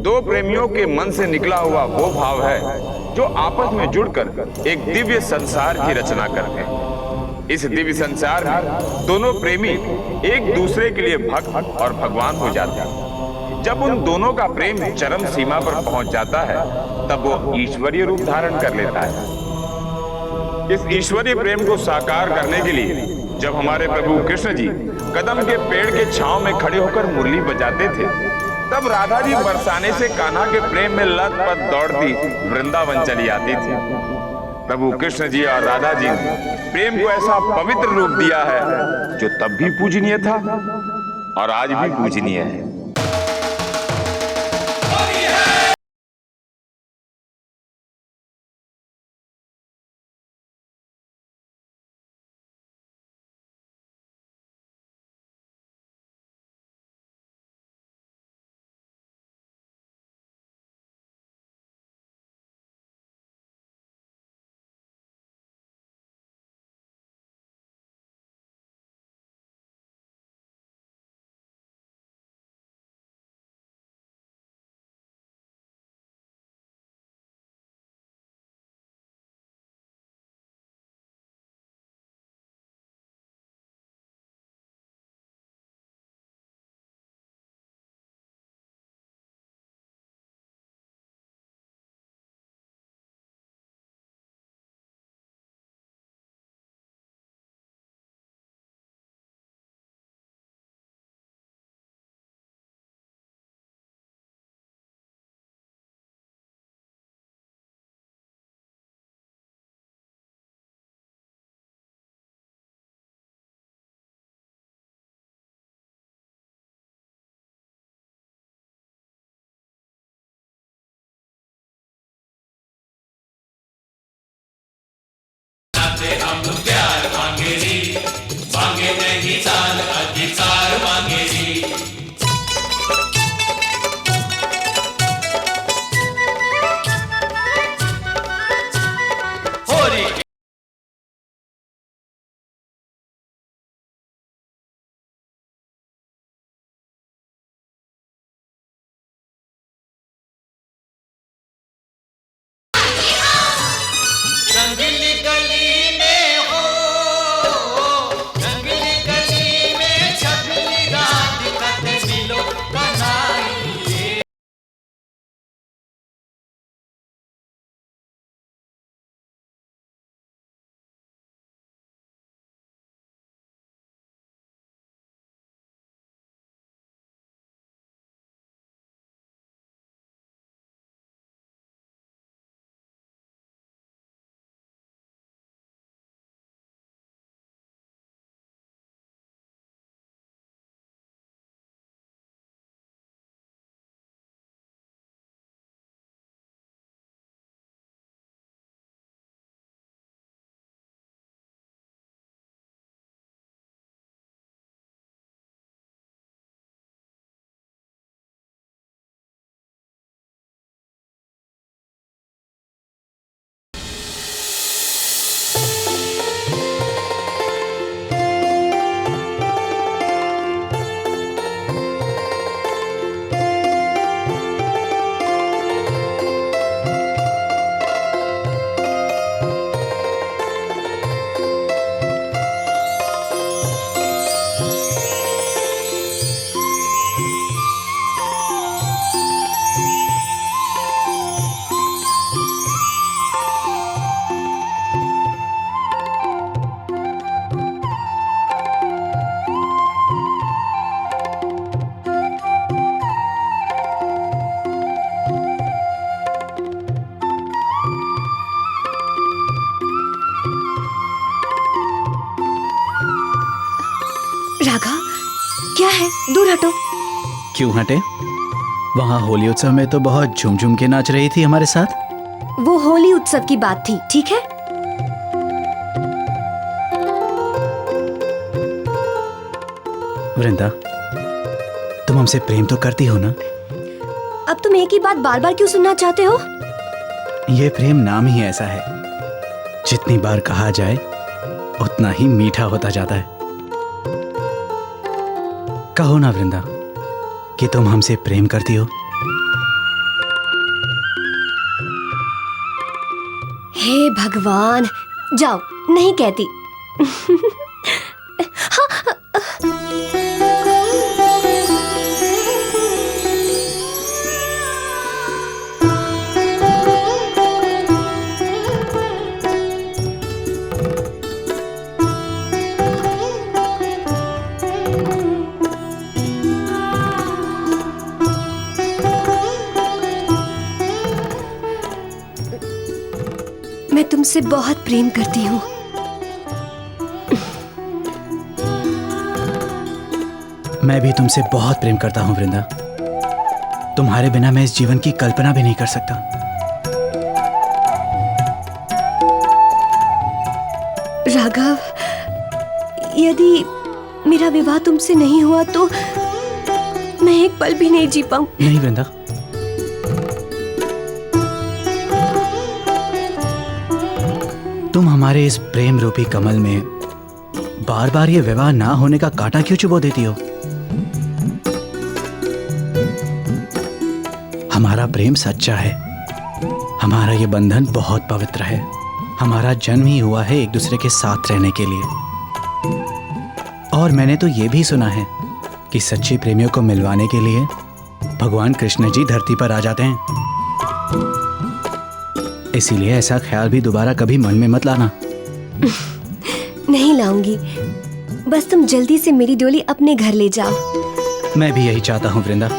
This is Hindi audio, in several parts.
दो प्रेमियों के मन से निकला हुआ वो भाव है जो आपस में जुड़कर एक दिव्य संसार की रचना करते हैं। इस दिव्य संसार में दोनों प्रेमी एक दूसरे के लिए भक्त और भगवान हो जाते हैं। जब उन दोनों का प्रेम चरम सीमा पर पहुंच जाता है तब वो ईश्वरीय रूप धारण कर लेता है। इस ईश्वरीय प्रेम को साकार करने के लिए जब हमारे प्रभु कृष्ण जी कदम के पेड़ के छांव में खड़े होकर मुरली बजाते थे, तब राधा जी बरसाने से कान्हा के प्रेम में लत-पत दौड़ती वृंदावन चली आती थी। प्रभु कृष्ण जी और राधा जी ने प्रेम को ऐसा पवित्र रूप दिया है जो तब भी पूजनीय था और आज भी पूजनीय है। हम प्यार मांगे री, मांगे नहीं साल अधिकार मांगे री। रंगीली गली में हो, रंगीली गली में छपली रात कत मिलो कनाई। राघव, क्या है? दूर हटो। क्यों हटे? वहाँ होली उत्सव में तो बहुत झूम झूम के नाच रही थी हमारे साथ। वो होली उत्सव की बात थी, ठीक है? वृंदा, तुम हमसे प्रेम तो करती हो ना? अब तुम एक ही बात बार बार क्यों सुनना चाहते हो? ये प्रेम नाम ही ऐसा है, जितनी बार कहा जाए उतना ही मीठा होता जाता है। कहो ना वृंदा कि तुम हमसे प्रेम करती हो। हे भगवान, जाओ, नहीं कहती। मैं तुमसे बहुत प्रेम करती हूँ। मैं भी तुमसे बहुत प्रेम करता हूँ वृंदा। तुम्हारे बिना मैं इस जीवन की कल्पना भी नहीं कर सकता। राघव, यदि मेरा विवाह तुमसे नहीं हुआ तो मैं एक पल भी नहीं जी पाऊं। नहीं वृंदा, तुम हमारे इस प्रेम रूपी कमल में बार बार ये विवाह ना होने का कांटा क्यों चुभो देती हो? हमारा प्रेम सच्चा है, हमारा ये बंधन बहुत पवित्र है। हमारा जन्म ही हुआ है एक दूसरे के साथ रहने के लिए। और मैंने तो ये भी सुना है कि सच्चे प्रेमियों को मिलवाने के लिए भगवान कृष्ण जी धरती पर आ जाते हैं। इसीलिए ऐसा ख्याल भी दोबारा कभी मन में मत लाना। नहीं लाऊंगी, बस तुम जल्दी से मेरी डोली अपने घर ले जाओ। मैं भी यही चाहता हूँ वृंदा।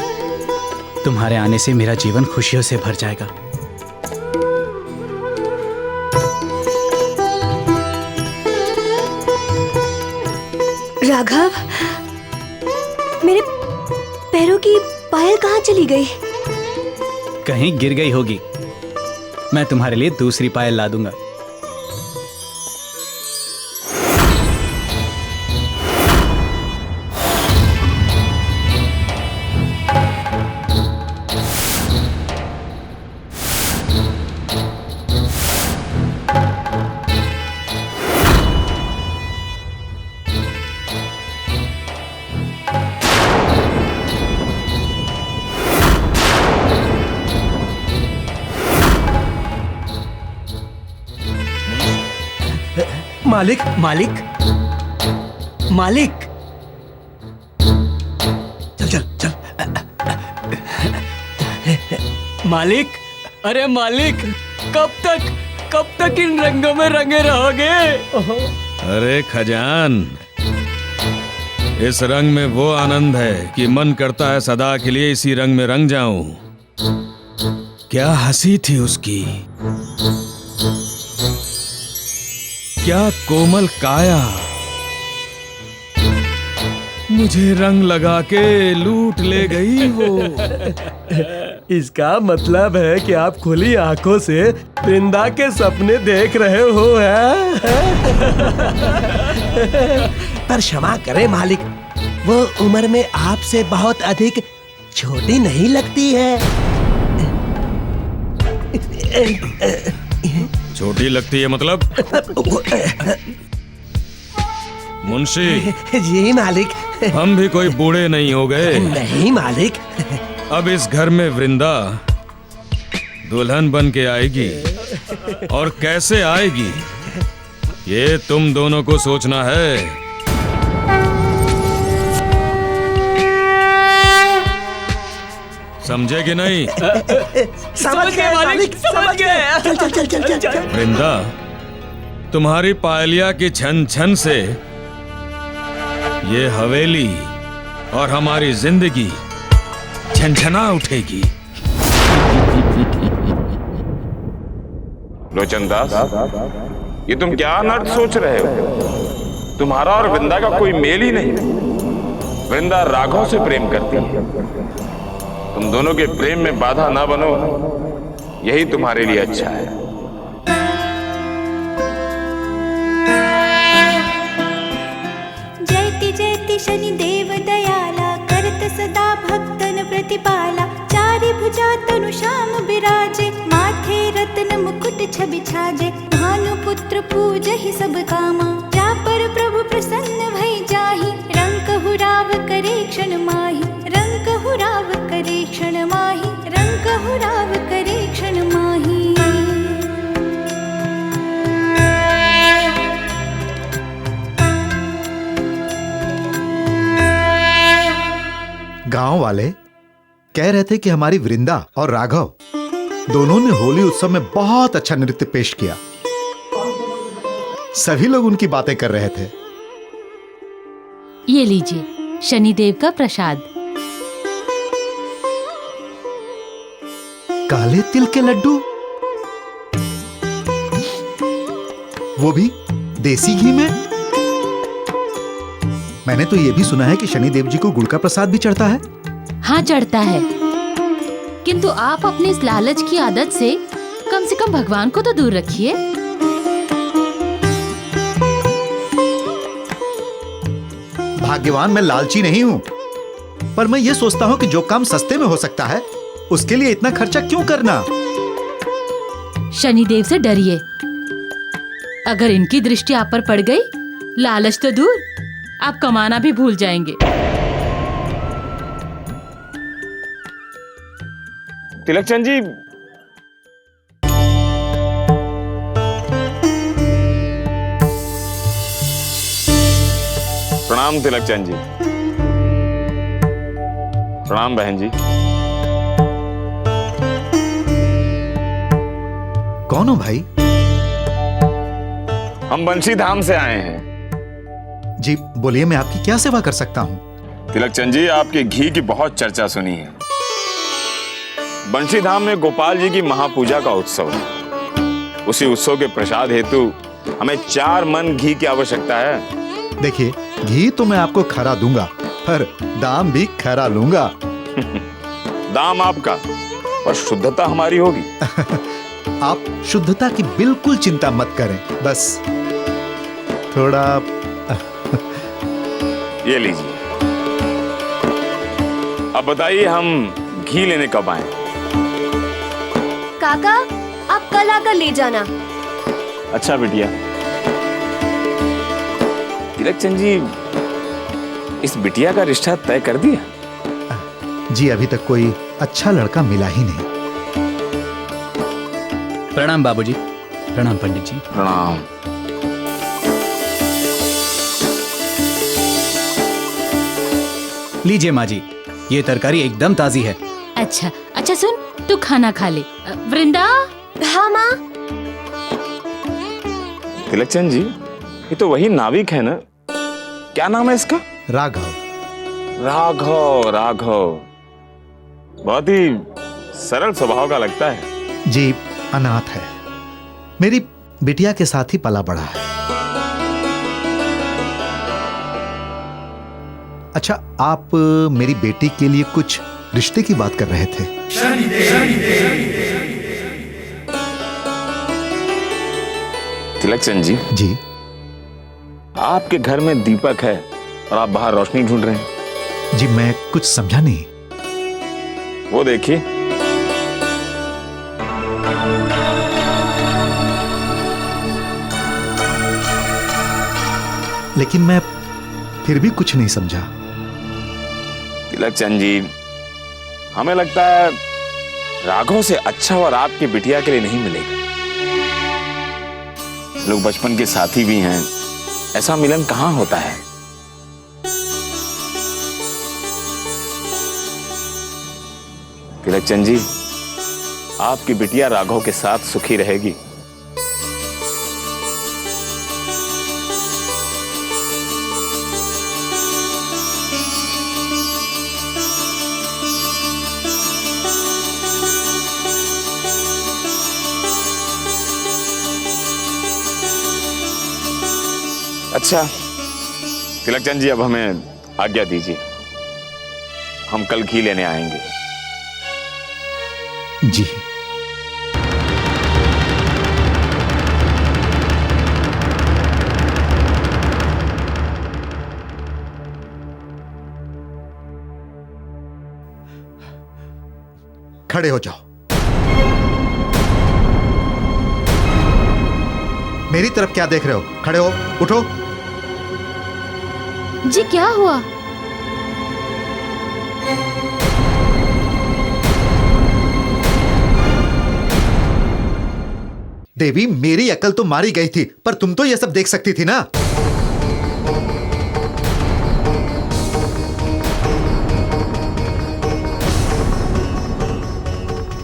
तुम्हारे आने से मेरा जीवन खुशियों से भर जाएगा। राघव, मेरे पैरों की पायल कहाँ चली गई? कहीं गिर गई होगी। मैं तुम्हारे लिए दूसरी पायल ला दूंगा। मालिक, मालिक, मालिक, चल चल चल। मालिक, अरे मालिक, कब तक इन रंगों में रंगे रहोगे? अरे खजान, इस रंग में वो आनंद है कि मन करता है सदा के लिए इसी रंग में रंग जाऊं। क्या हंसी थी उसकी, क्या कोमल काया, मुझे रंग लगा के लूट ले गई वो। इसका मतलब है कि आप खुली आंखों से वृंदा के सपने देख रहे हो, हैं? पर क्षमा करें मालिक, वो उम्र में आपसे बहुत अधिक छोटी नहीं लगती है। छोटी लगती है मतलब? मुंशी जी मालिक। हम भी कोई बूढ़े नहीं हो गए। नहीं मालिक। अब इस घर में वृंदा दुल्हन बन के आएगी, और कैसे आएगी ये तुम दोनों को सोचना है। समझे कि नहीं? समझ गए मालिक, समझ गए। चल चल चल चल चल। वृंदा, तुम्हारी पायलिया की छन छन से ये हवेली और हमारी जिंदगी छनछना उठेगी। लोचनदास, ये तुम क्या अनर्थ सोच रहे हो? तुम्हारा और वृंदा का कोई मेल ही नहीं। वृंदा राघव से प्रेम करती है। तुम दोनों के प्रेम में बाधा ना बनो, यही तुम्हारे लिए अच्छा है। जयति जयति शनि देव दयाला, करत सदा भक्तन प्रतिपाला। चारि भुजा तनु श्याम बिराजे, माथे रत्न मुकुट छवि छाजे। भानुपुत्र पूजहि सब कामा, जा पर प्रभु प्रसन्न भई जाहि। रंग हुराव करे क्षण माहि, रंग हुराव करे क्षण माहि, रंग हुराव करे क्षण माहि। गांव वाले कह रहे थे कि हमारी वृंदा और राघव दोनों ने होली उत्सव में बहुत अच्छा नृत्य पेश किया। सभी लोग उनकी बातें कर रहे थे। ये लीजिए शनिदेव का प्रसाद। काले तिल के लड्डू, वो भी देसी घी में। मैंने तो ये भी सुना है कि शनिदेव जी को गुड़ का प्रसाद भी चढ़ता है। हाँ चढ़ता है, किंतु आप अपनी इस लालच की आदत से कम भगवान को तो दूर रखिए। भाग्यवान मैं लालची नहीं हूं, पर मैं ये सोचता हूं कि जो काम सस्ते में हो सकता है उसके लिए इतना खर्चा क्यों करना। शनिदेव से डरिए, अगर इनकी दृष्टि आप पर पड़ गई, लालच तो दूर, आप कमाना भी भूल जाएंगे। तिलकचंद जी, प्रणाम तिलकचंद जी। प्रणाम बहन जी। कौन हो भाई? हम बंशी धाम से आए हैं। जी बोलिए, मैं आपकी क्या सेवा कर सकता हूं? तिलकचंद जी, आपके घी की बहुत चर्चा सुनी है। बंशी धाम में गोपाल जी की महापूजा का उत्सव है। उसी उत्सव के प्रसाद हेतु हमें 4 मन घी की आवश्यकता है। देखिए, घी तो मैं आपको खरा दूंगा, पर दाम भी खरा लूंगा। दाम आपका, पर शुद्धता हमारी होगी। आप शुद्धता की बिल्कुल चिंता मत करें, बस थोड़ा ये लीजिए। अब बताइए, हम घी लेने कब आए? काका, आप कल आकर ले जाना। अच्छा बिटिया। तिलकचंद जी, इस बिटिया का रिश्ता तय कर दिया? जी अभी तक कोई अच्छा लड़का मिला ही नहीं। प्रणाम बाबूजी। प्रणाम पंडित जी। प्रणाम। लीजिए माँ जी, ये तरकारी एकदम ताजी है। अच्छा सुन, तू खाना खा ले। वृंदा। हाँ माँ। तिलकचंद जी, ये तो वही नाविक है ना? क्या नाम है इसका? राघव। राघव। बहुत ही सरल स्वभाव का लगता है। जी अनाथ है, मेरी बिटिया के साथ ही पला बड़ा है। अच्छा, आप मेरी बेटी के लिए कुछ रिश्ते की बात कर रहे थे। तिलकचंद जी, जी आपके घर में दीपक है और आप बाहर रोशनी ढूंढ रहे हैं। जी मैं कुछ समझा नहीं। वो देखिए। लेकिन मैं फिर भी कुछ नहीं समझा। तिलकचंद जी, हमें लगता है राघव से अच्छा और आपकी बिटिया के लिए नहीं मिलेगा। लोग बचपन के साथी भी हैं, ऐसा मिलन कहाँ होता है? तिलकचंद जी, आपकी बिटिया राघव के साथ सुखी रहेगी। अच्छा तिलकचंद जी, अब हमें आज्ञा दीजिए, हम कल घी लेने आएंगे। जी खड़े हो जाओ। मेरी तरफ क्या देख रहे हो? खड़े हो, उठो। जी क्या हुआ? देवी, मेरी अकल तो मारी गई थी, पर तुम तो ये सब देख सकती थी ना।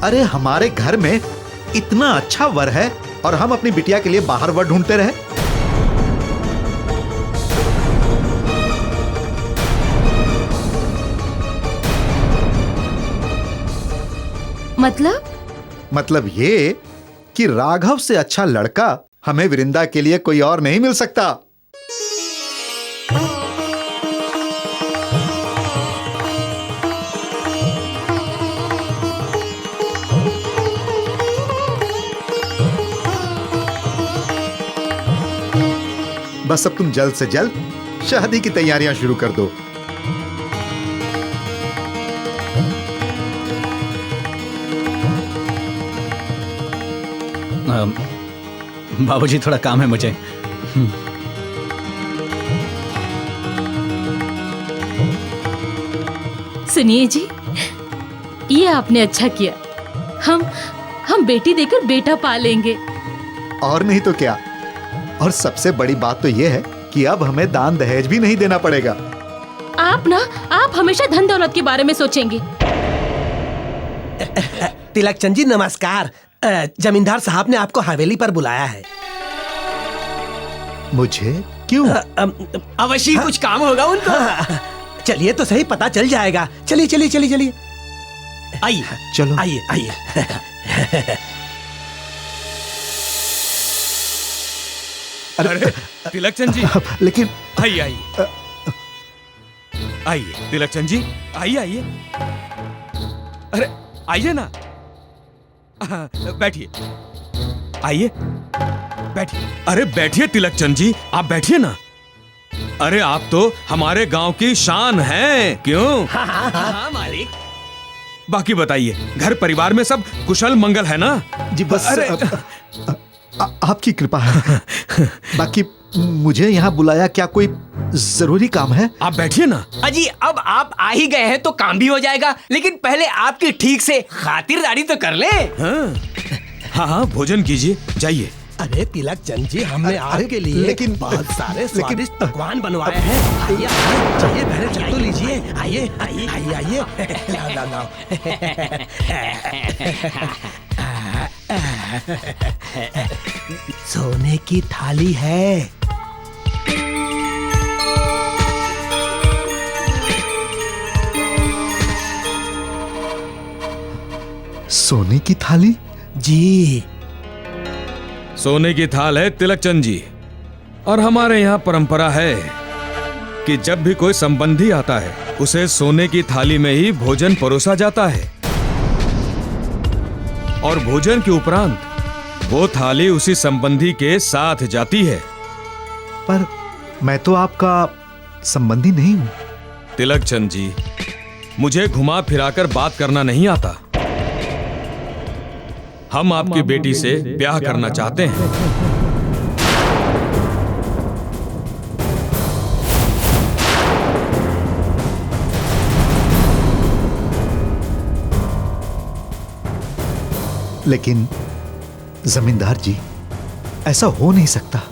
अरे हमारे घर में इतना अच्छा वर है और हम अपनी बिटिया के लिए बाहर वर ढूंढते रहे। मतलब ये कि राघव से अच्छा लड़का हमें वृंदा के लिए कोई और नहीं मिल सकता। बस अब तुम जल्द से जल्द शादी की तैयारियां शुरू कर दो। बाबूजी थोड़ा काम है मुझे। सुनिए जी, ये आपने अच्छा किया। हम बेटी देकर बेटा पालेंगे। और नहीं तो क्या। और सबसे बड़ी बात तो यह है कि अब हमें दान दहेज भी नहीं देना पड़ेगा। आप हमेशा धन दौलत के बारे में सोचेंगे। तिलकचंद जी नमस्कार। जमींदार साहब ने आपको हवेली पर बुलाया है। मुझे क्यों? अवश्य कुछ काम होगा उनको। चलिए तो सही, पता चल जाएगा। चलिए चलिए चलिए चलिए, आइए। चलो आइए आइए। अरे तिलकचंद जी, लेकिन आइए आइए आइए तिलकचंद जी, आइए आइए। अरे आइए ना, बैठिए। आइए बैठिए। अरे बैठिए तिलकचंद जी, आप बैठिए ना। अरे आप तो हमारे गांव की शान हैं, क्यों? हाँ मालिक। बाकी बताइए, घर परिवार में सब कुशल मंगल है ना? जी बस आपकी कृपा है। बाकी मुझे यहाँ बुलाया, क्या कोई जरूरी काम है? आप बैठिए ना। अजी अब आप आ ही गए हैं तो काम भी हो जाएगा, लेकिन पहले आपकी ठीक से खातिरदारी तो कर ले। हाँ हाँ, भोजन कीजिए, जाइए। अरे तिलकचंद जी, हमने आपके लिए लेकिन बहुत सारे स्वादिष्ट पकवान बनवाए हैं। आइए आइए, चलिए पहले चाय तो लीजिए। आइए आइए आइए आइए। लाओ लाओ लाओ। सोने की थाली है। सोने की थाली? जी सोने की थाल है तिलकचंद जी। और हमारे यहाँ परंपरा है कि जब भी कोई संबंधी आता है उसे सोने की थाली में ही भोजन परोसा जाता है, और भोजन के उपरांत वो थाली उसी संबंधी के साथ जाती है। पर मैं तो आपका संबंधी नहीं हूं। तिलकचंद जी, मुझे घुमा फिराकर बात करना नहीं आता। हम आपकी बेटी से ब्याह करना चाहते हैं। लेकिन जमींदार जी, ऐसा हो नहीं सकता,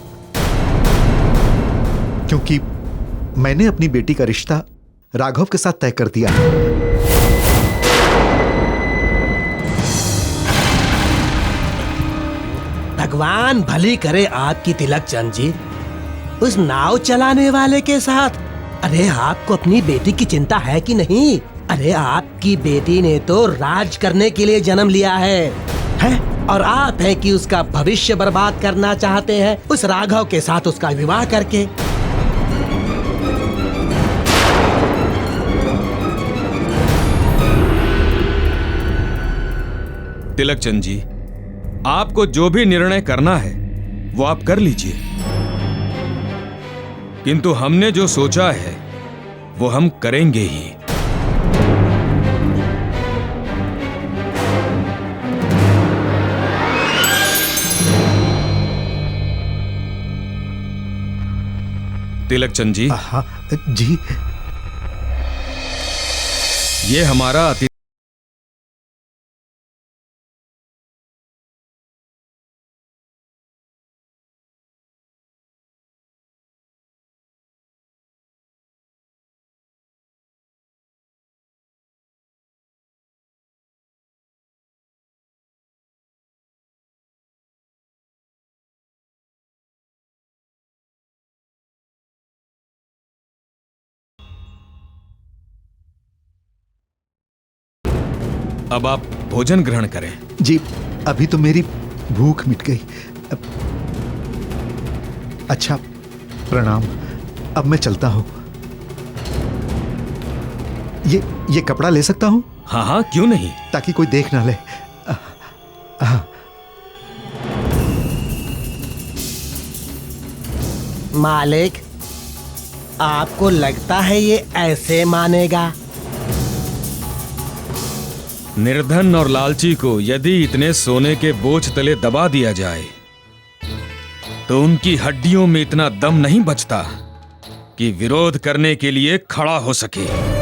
क्योंकि मैंने अपनी बेटी का रिश्ता राघव के साथ तय कर दिया है। भगवान भली करे आपकी तिलकचंद जी, उस नाव चलाने वाले के साथ। अरे आपको अपनी बेटी की चिंता है कि नहीं? अरे आपकी बेटी ने तो राज करने के लिए जन्म लिया है? और आप है कि उसका भविष्य बर्बाद करना चाहते हैं उस राघव के साथ उसका विवाह करके। तिलकचंद जी, आपको जो भी निर्णय करना है वो आप कर लीजिए, किंतु हमने जो सोचा है वो हम करेंगे ही। तिलकचंद जी, हाँ जी, ये हमारा अति अब आप भोजन ग्रहण करें। जी, अभी तो मेरी भूख मिट गई। अच्छा, प्रणाम। अब मैं चलता हूं। ये कपड़ा ले सकता हूं? हाँ हाँ, क्यों नहीं, ताकि कोई देख ना ले। मालिक, आपको लगता है ये ऐसे मानेगा? निर्धन और लालची को यदि इतने सोने के बोझ तले दबा दिया जाए तो उनकी हड्डियों में इतना दम नहीं बचता कि विरोध करने के लिए खड़ा हो सके।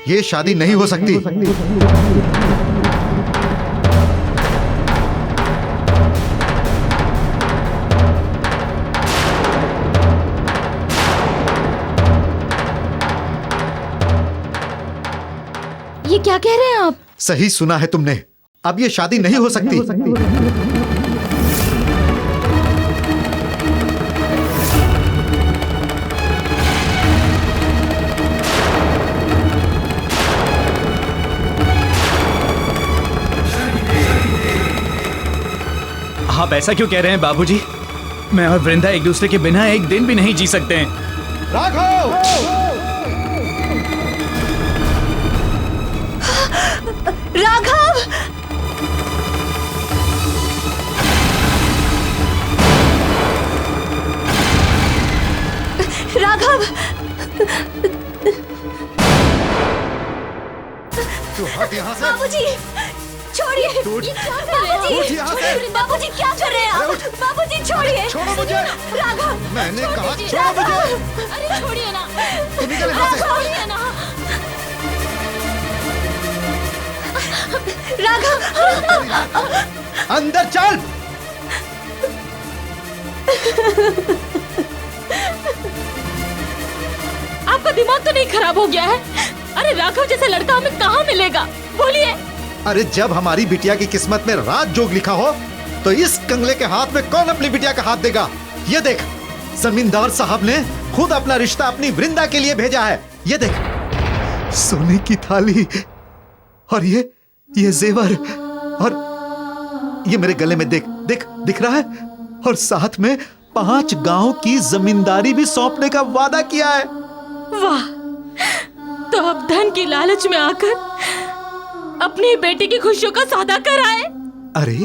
ये शादी नहीं हो सकती। ये क्या कह रहे हैं आप? सही सुना है तुमने। अब ये शादी नहीं हो सकती। आप ऐसा क्यों कह रहे हैं बाबूजी? मैं और वृंदा एक दूसरे के बिना एक दिन भी नहीं जी सकते हैं। राघव! राघव! राघव! तू हट यहाँ से। बाबूजी, छोड़िए। बाबूजी, बाबूजी क्या कर रहे हैं आप? बाबूजी छोड़िए। छोड़ो मुझे। राघव, मैंने कहा छोड़ो मुझे। अरे छोड़िए ना, तू निकल यहाँ से। छोड़िए ना। राघव! अंदर चल। आपका दिमाग तो नहीं खराब हो गया है? अरे राघव जैसा लड़का हमें कहाँ मिलेगा? बोलिए। अरे जब हमारी बिटिया की किस्मत में राज जोग लिखा हो तो इस कंगले के हाथ में कौन अपनी बिटिया का हाथ देगा? ये देख, जमींदार साहब ने खुद अपना रिश्ता अपनी वृंदा के लिए भेजा है। ये देख, सोने की थाली और ये जेवर और ये मेरे गले में देख देख दिख रहा है। और साथ में 5 गांव की जमींदारी भी सौंपने का वादा किया है। वाह, तो अब धन की लालच में आकर अपनी बेटी की खुशियों का सौदा कर आए। अरे,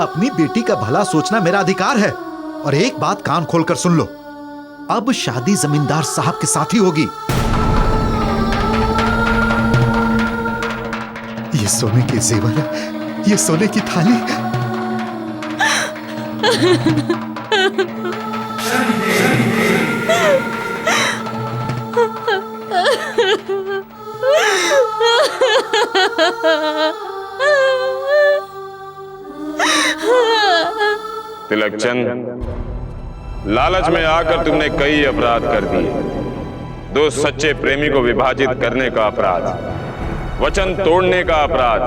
अपनी बेटी का भला सोचना मेरा अधिकार है। और एक बात कान खोलकर सुन लो, अब शादी जमींदार साहब के साथ ही होगी। ये सोने के जेवर, ये सोने की थाली। तिलकचंद, लालच में आकर तुमने कई अपराध कर दिए। 2 सच्चे प्रेमी को विभाजित करने का अपराध, वचन तोड़ने का अपराध,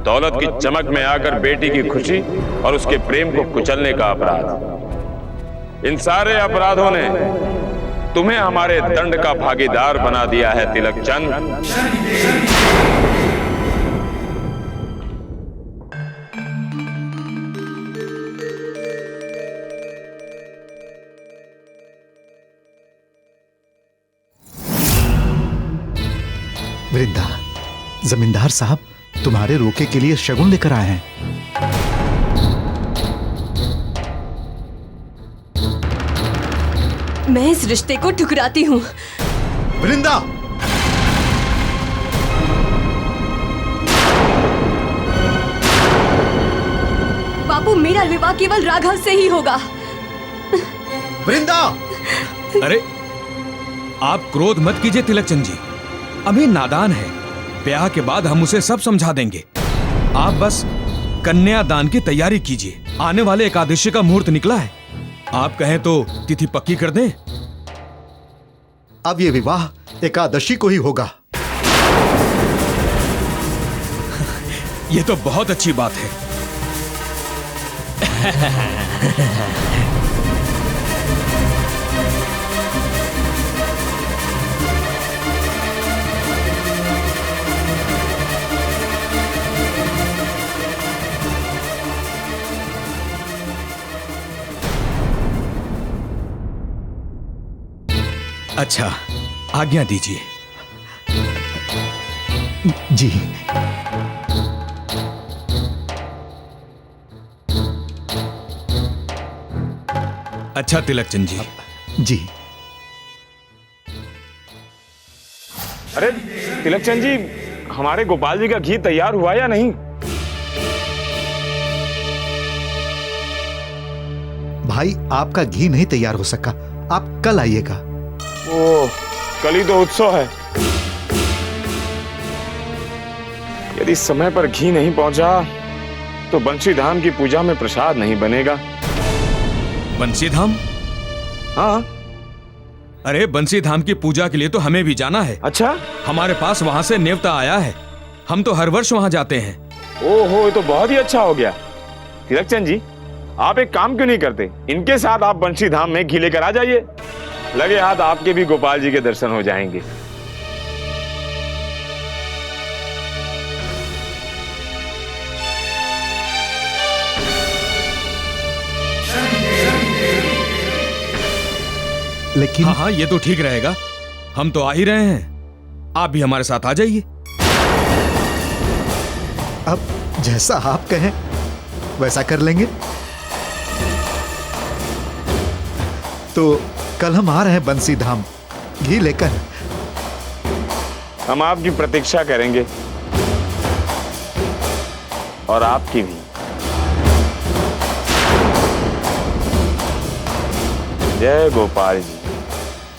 दौलत की चमक में आकर बेटी की खुशी और उसके प्रेम को कुचलने का अपराध। इन सारे अपराधों ने तुम्हें हमारे दंड का भागीदार बना दिया है तिलकचंद। वृंदा, जमींदार साहब तुम्हारे रोके के लिए शगुन लेकर आए हैं। मैं इस रिश्ते को ठुकराती हूँ। वृंदा! बाबू, मेरा विवाह केवल राघव से ही होगा। वृंदा! अरे, आप क्रोध मत कीजिए तिलकचंद जी। अभी नादान है, ब्याह के बाद हम उसे सब समझा देंगे। आप बस कन्यादान की तैयारी कीजिए। आने वाले एकादशी का मुहूर्त निकला है। आप कहें तो तिथि पक्की कर दें। अब ये विवाह एकादशी को ही होगा। ये तो बहुत अच्छी बात है। अच्छा, आज्ञा दीजिए। जी। अच्छा तिलकचंद जी। जी। अरे तिलकचंद जी, हमारे गोपाल जी का घी तैयार हुआ या नहीं? भाई, आपका घी नहीं तैयार हो सका। आप कल आइएगा। ओह, कल ही तो उत्सव है। यदि समय पर घी नहीं पहुंचा तो बंसी धाम की पूजा में प्रसाद नहीं बनेगा। बंसी धाम? हाँ। अरे बंसी धाम की पूजा के लिए तो हमें भी जाना है। अच्छा? हमारे पास वहां से न्योता आया है। हम तो हर वर्ष वहां जाते हैं। ओहो, ये तो बहुत ही अच्छा हो गया। तिलकचंद जी, आप एक काम क्यों नहीं करते? इनके साथ आप बंसी धाम में घी लेकर आ जाइए। लगे हाथ आपके भी गोपाल जी के दर्शन हो जाएंगे। लेकिन हाँ, ये तो ठीक रहेगा। हम तो आ ही रहे हैं, आप भी हमारे साथ आ जाइए। अब जैसा आप कहें वैसा कर लेंगे। तो कल हम आ रहे हैं बंसी धाम घी लेकर। हम आपकी प्रतीक्षा करेंगे और आपकी भी। जय गोपाल जी।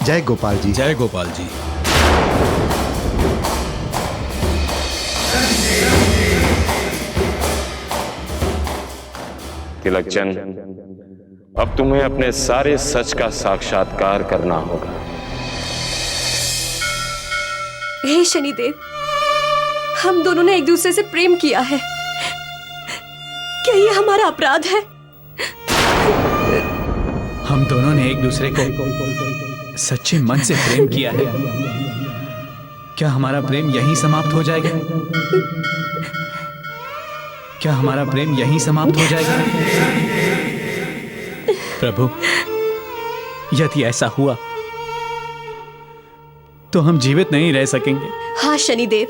जय गोपाल जी। जय गोपाल जी। तिलकचंद, अब तुम्हें अपने सारे सच का साक्षात्कार करना होगा। हे शनिदेव, हम दोनों ने एक दूसरे से प्रेम किया है। क्या ये हमारा अपराध है? हम दोनों ने एक दूसरे को सच्चे मन से प्रेम किया है। क्या हमारा प्रेम यहीं समाप्त हो जाएगा? क्या हमारा प्रेम यहीं समाप्त हो जाएगा? प्रभु, यदि ऐसा हुआ तो हम जीवित नहीं रह सकेंगे। हाँ शनिदेव,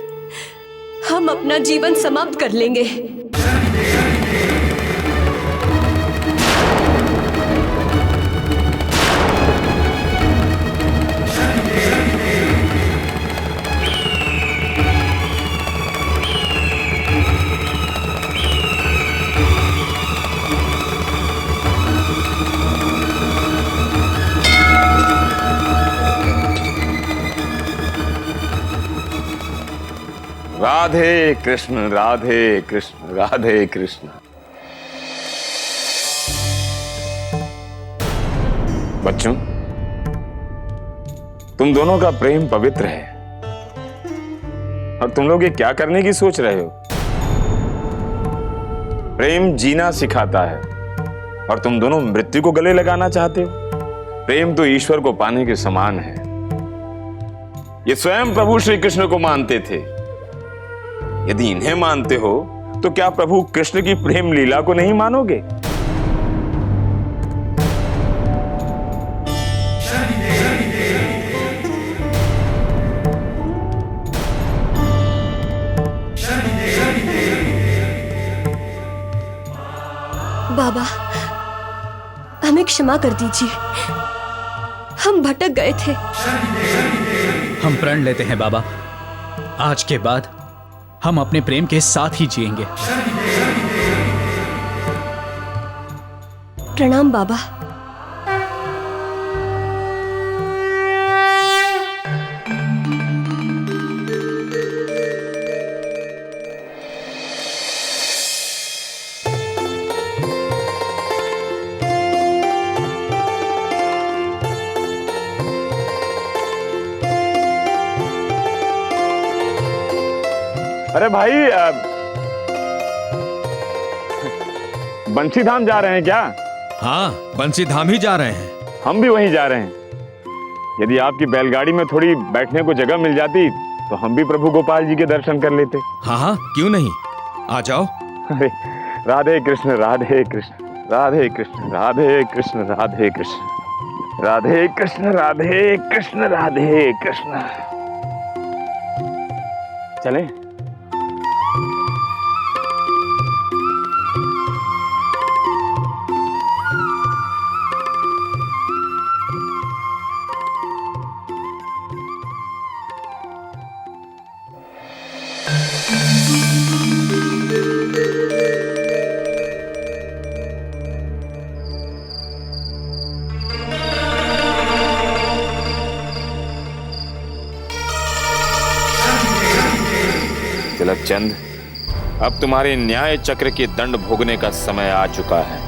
हम अपना जीवन समाप्त कर लेंगे। राधे कृष्ण, राधे कृष्ण, राधे कृष्ण। बच्चों, तुम दोनों का प्रेम पवित्र है और तुम लोग ये क्या करने की सोच रहे हो? प्रेम जीना सिखाता है और तुम दोनों मृत्यु को गले लगाना चाहते हो। प्रेम तो ईश्वर को पाने के समान है। ये स्वयं प्रभु श्री कृष्ण को मानते थे। यदि इन्हें मानते हो तो क्या प्रभु कृष्ण की प्रेम लीला को नहीं मानोगे? बाबा, हमें क्षमा कर दीजिए। हम भटक गए थे। हम प्रण लेते हैं बाबा, आज के बाद हम अपने प्रेम के साथ ही जिएंगे। प्रणाम बाबा। अरे भाई बंसी धाम जा रहे हैं क्या? हाँ, बंसी धाम ही जा रहे हैं। हम भी वहीं जा रहे हैं। यदि आपकी बैलगाड़ी में थोड़ी बैठने को जगह मिल जाती तो हम भी प्रभु गोपाल जी के दर्शन कर लेते। हाँ हाँ, क्यों नहीं, आ जाओ। अरे राधे कृष्ण राधे कृष्ण राधे कृष्ण राधे कृष्ण राधे कृष्ण राधे कृष्ण राधे कृष्ण राधे कृष्ण। चलें? तिलकचंद, अब तुम्हारे न्याय चक्र के दंड भोगने का समय आ चुका है।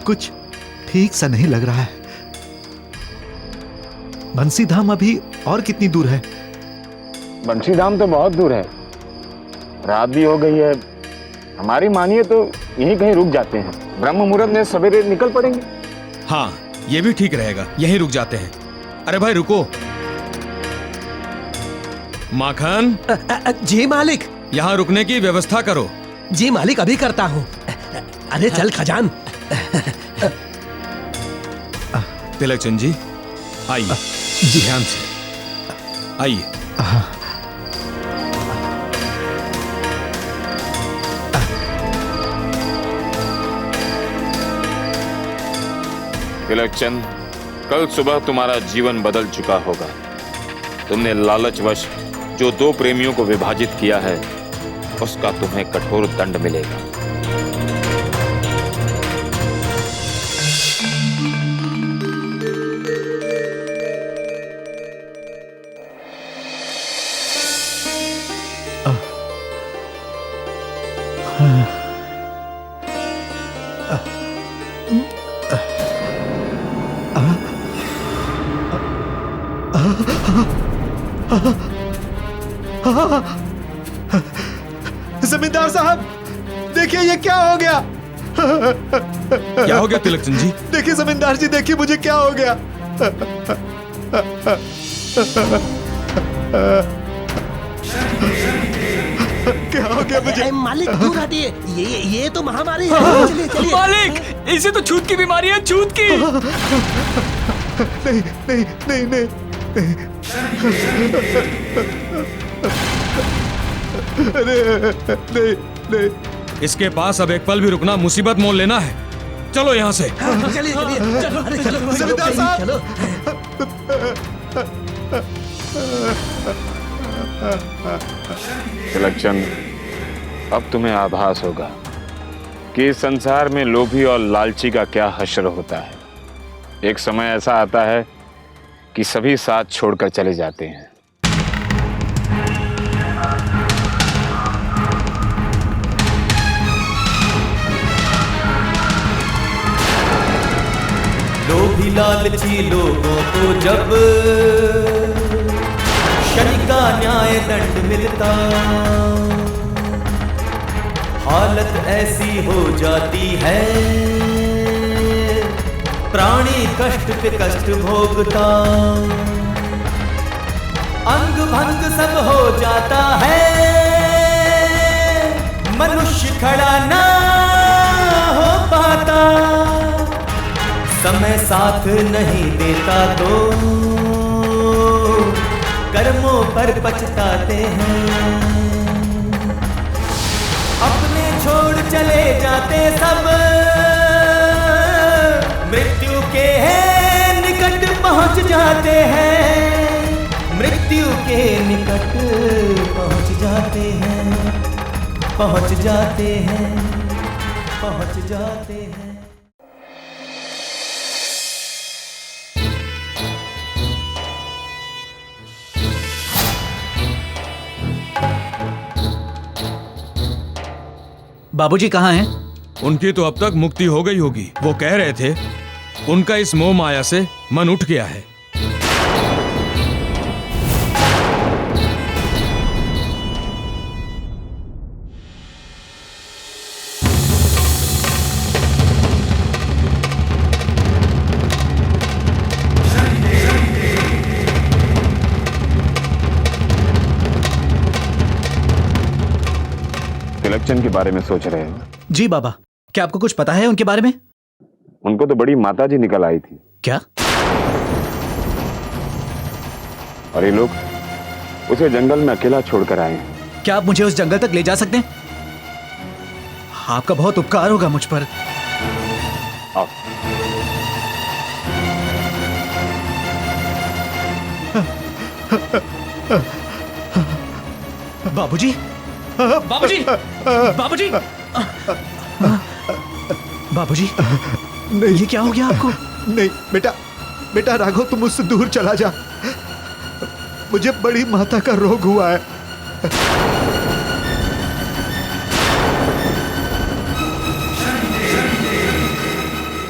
कुछ ठीक सा नहीं लग रहा है। बंसी धाम अभी और कितनी दूर है? बंसी धाम तो बहुत दूर है, रात भी हो गई है। हमारी मानिए तो यहीं कहीं रुक जाते हैं। ब्रह्म मुहूर्त में सवेरे निकल पड़ेंगे। हाँ, ये भी ठीक रहेगा, यहीं रुक जाते हैं। अरे भाई रुको। माखन। जी मालिक। यहाँ रुकने की व्यवस्था करो। जी मालिक, अभी करता हूँ। अरे चल खजान। तिलकचंद जी, आइए। ध्यान से आइए। तिलकचंद, कल सुबह तुम्हारा जीवन बदल चुका होगा। तुमने लालचवश जो दो प्रेमियों को विभाजित किया है, उसका तुम्हें कठोर दंड मिलेगा। जमींदार साहब, देखिए ये क्या हो गया? क्या हो गया तिलकचंद जी? देखिए जमींदार जी, देखिए मुझे क्या हो गया। क्या हो गया मुझे? मालिक दूर हटिए, ये तो महामारी है। चलिए चलिए। मालिक, इसे तो छूत की बीमारी है, छूत की। नहीं नहीं नहीं नहीं, अरे नहीं नहीं। इसके पास अब एक पल भी रुकना मुसीबत मोल लेना है। चलो यहाँ से। चलिए चलिए। अरे चलो जमींदार साहब। चलो। तिलकचंद, अब तुम्हें आभास होगा कि इस संसार में लोभी और लालची का क्या हश्र होता है। एक समय ऐसा आता है कि सभी साथ छोड़कर चले जाते हैं। लोभी लालची लोगों को जब शनि का न्याय दंड मिलता, हालत ऐसी हो जाती है, प्राणी कष्ट पे कष्ट भोगता, अंग भंग सब हो जाता है, मनुष्य खड़ा ना हो पाता, समय साथ नहीं देता तो कर्मों पर पछताते हैं, अपने छोड़ चले जाते सब, मृत्यु के निकट पहुंच जाते हैं, मृत्यु के निकट पहुंच जाते हैं, पहुंच जाते हैं, पहुंच जाते हैं। बाबूजी कहाँ हैं? उनकी तो अब तक मुक्ति हो गई होगी। वो कह रहे थे उनका इस मोह माया से मन उठ गया है। तिलकचंद के बारे में सोच रहे हो? जी बाबा, क्या आपको कुछ पता है उनके बारे में? उनको तो बड़ी माताजी निकल आई थी। क्या? और ये लोग उसे जंगल में अकेला छोड़कर आए हैं। क्या आप मुझे उस जंगल तक ले जा सकते हैं? आपका बहुत उपकार होगा मुझ पर। आओ। बाबूजी, बाबूजी, बाबूजी, बाबूजी, नहीं, ये क्या हो गया आपको? नहीं बेटा, बेटा राघव तुम मुझसे दूर चला जा। मुझे बड़ी माता का रोग हुआ है।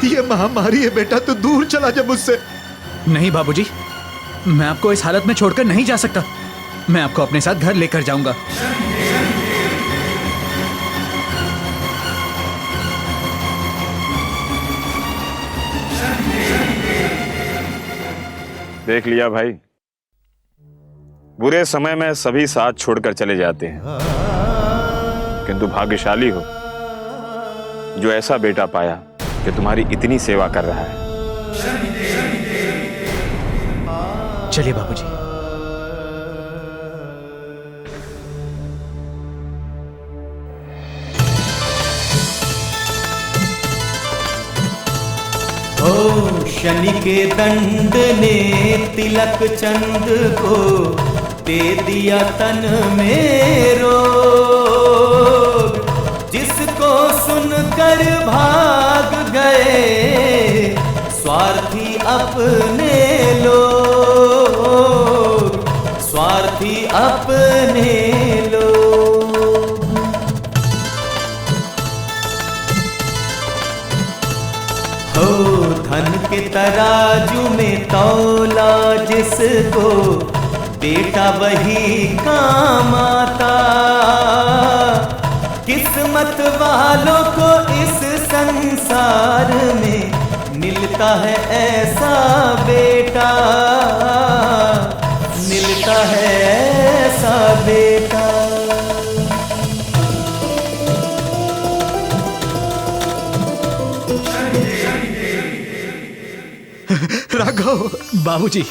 ये महामारी है बेटा, तू दूर चला जा मुझसे। नहीं बाबूजी, मैं आपको इस हालत में छोड़कर नहीं जा सकता। मैं आपको अपने साथ घर लेकर जाऊंगा। देख लिया भाई, बुरे समय में सभी साथ छोड़कर चले जाते हैं, किंतु भाग्यशाली हो जो ऐसा बेटा पाया जो तुम्हारी इतनी सेवा कर रहा है। चलिए बाबूजी। ओ शनि के दंड ने तिलक चंद को दे दिया तन में रोग, जिसको सुनकर भाग गए स्वार्थी अपने लोग, स्वार्थी अपने लोग। हो धन के तराजू में तौला जिसको, बेटा वही काम आता। किस्मत वालों को इस संसार में मिलता है ऐसा बेटा, मिलता है ऐसा बेटा। राघव, बाबूजी,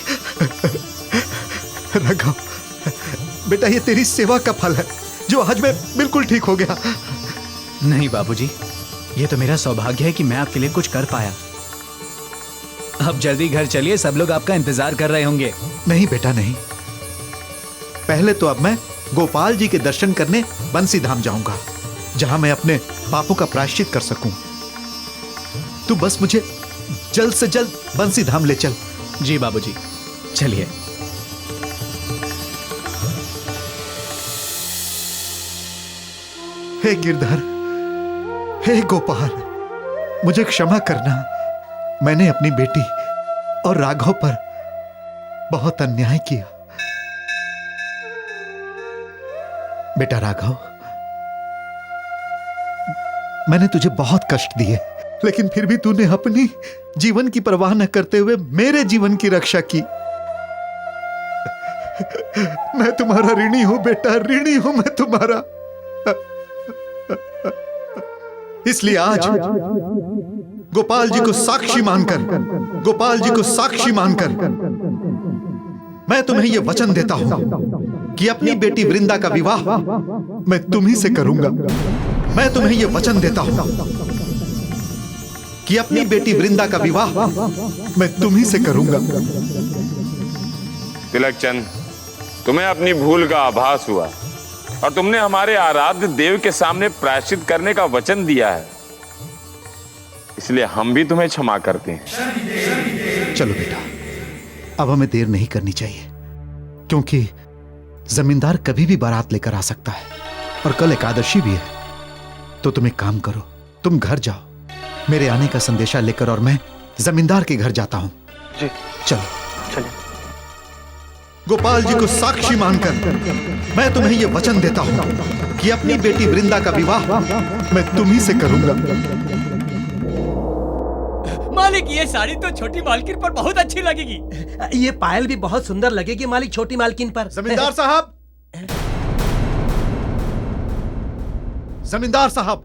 राघव बेटा, ये तेरी सेवा का फल है जो आज मैं बिल्कुल ठीक हो गया। नहीं बाबूजी, ये तो मेरा सौभाग्य है कि मैं आपके लिए कुछ कर पाया। अब जल्दी घर चलिए, सब लोग आपका इंतजार कर रहे होंगे। नहीं बेटा नहीं, पहले तो अब मैं गोपाल जी के दर्शन करने बंसी धाम जाऊंगा, जहां मैं अपने पापों का प्रायश्चित कर सकूं। तू बस मुझे जल्द से जल्द बंसी धाम ले चल। जी बाबूजी, चलिए। हे गिरधर, हे गोपाल, मुझे क्षमा करना। मैंने अपनी बेटी और राघव पर बहुत अन्याय किया। बेटा राघव, मैंने तुझे बहुत कष्ट दिए, लेकिन फिर भी तूने अपनी जीवन की परवाह न करते हुए मेरे जीवन की रक्षा की। मैं तुम्हारा ऋणी हूं बेटा, ऋणी हूं मैं तुम्हारा। इसलिए आज गोपाल जी को साक्षी मानकर, गोपाल जी को साक्षी मानकर मैं तुम्हें यह वचन देता हूं कि अपनी बेटी वृंदा का विवाह मैं तुम्ही से करूंगा। मैं तुम्हें यह वचन देता हूं कि अपनी बेटी वृंदा का विवाह मैं तुम्ही से करूंगा। तिलकचंद, तुम्हें अपनी भूल का आभास हुआ और तुमने हमारे आराध्य देव के सामने प्रायश्चित करने का वचन दिया है, इसलिए हम भी तुम्हें क्षमा करते हैं। चलो बेटा, अब हमें देर नहीं करनी चाहिए, क्योंकि जमींदार कभी भी बारात लेकर आ सकता है और कल एकादशी भी है। तो तुम एक काम करो, तुम घर जाओ मेरे आने का संदेशा लेकर, और मैं जमींदार के घर जाता हूं। जी चलो। चलिए। गोपाल जी को साक्षी मानकर मैं तुम्हें यह वचन देता हूं कि अपनी बेटी वृंदा का विवाह मैं तुम्ही से करूंगा। मालिक, ये साड़ी तो छोटी मालकिन पर बहुत अच्छी लगेगी। ये पायल भी बहुत सुंदर लगेगी मालिक छोटी मालकिन पर। जमींदार साहब, जमींदार साहब,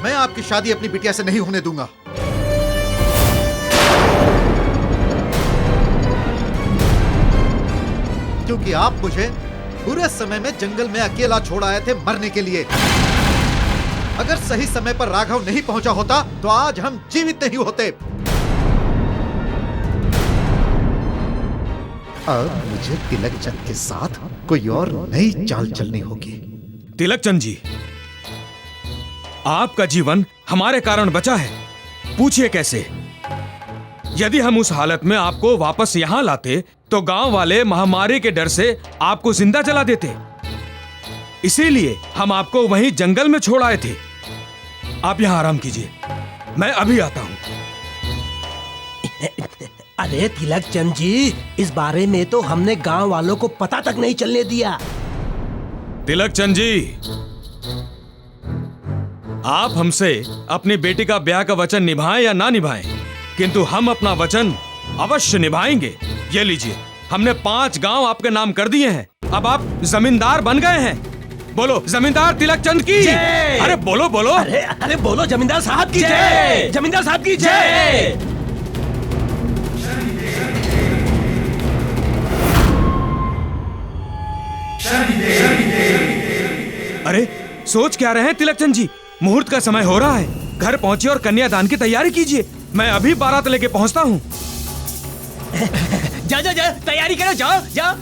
मैं आपकी शादी अपनी बिटिया से नहीं होने दूंगा। क्योंकि आप मुझे बुरे समय में जंगल में अकेला छोड़ आए थे मरने के लिए। अगर सही समय पर राघव नहीं पहुंचा होता तो आज हम जीवित नहीं होते। अब मुझे तिलक चंद के साथ कोई और नई चाल चलनी होगी। तिलक चंद जी, आपका जीवन हमारे कारण बचा है। पूछिए कैसे? यदि हम उस हालत में आपको वापस यहां लाते तो गांव वाले महामारी के डर से आपको जिंदा जला देते। इसीलिए हम आपको वहीं जंगल में छोड़ आए थे। आप यहां आराम कीजिए, मैं अभी आता हूं। अरे तिलक चंद जी, इस बारे में तो हमने गांव वालों को पता तक नहीं चलने दिया। तिलक चंद जी, आप हमसे अपनी बेटी का ब्याह का वचन निभाएं या ना निभाएं, किंतु हम अपना वचन अवश्य निभाएंगे। ये लीजिए, हमने 5 गांव आपके नाम कर दिए हैं। अब आप जमींदार बन गए हैं। बोलो जमींदार तिलक चंद की जय। अरे बोलो बोलो। अरे बोलो जमींदार साहब की जय। जमींदार साहब की जय। अरे सोच क्या रहे हैं तिलक चंद जी? मुहूर्त का समय हो रहा है। घर पहुंचिए और कन्यादान की तैयारी कीजिए। मैं अभी बारात लेके पहुंचता हूं। जा जा जा, तैयारी करो, जाओ जाओ।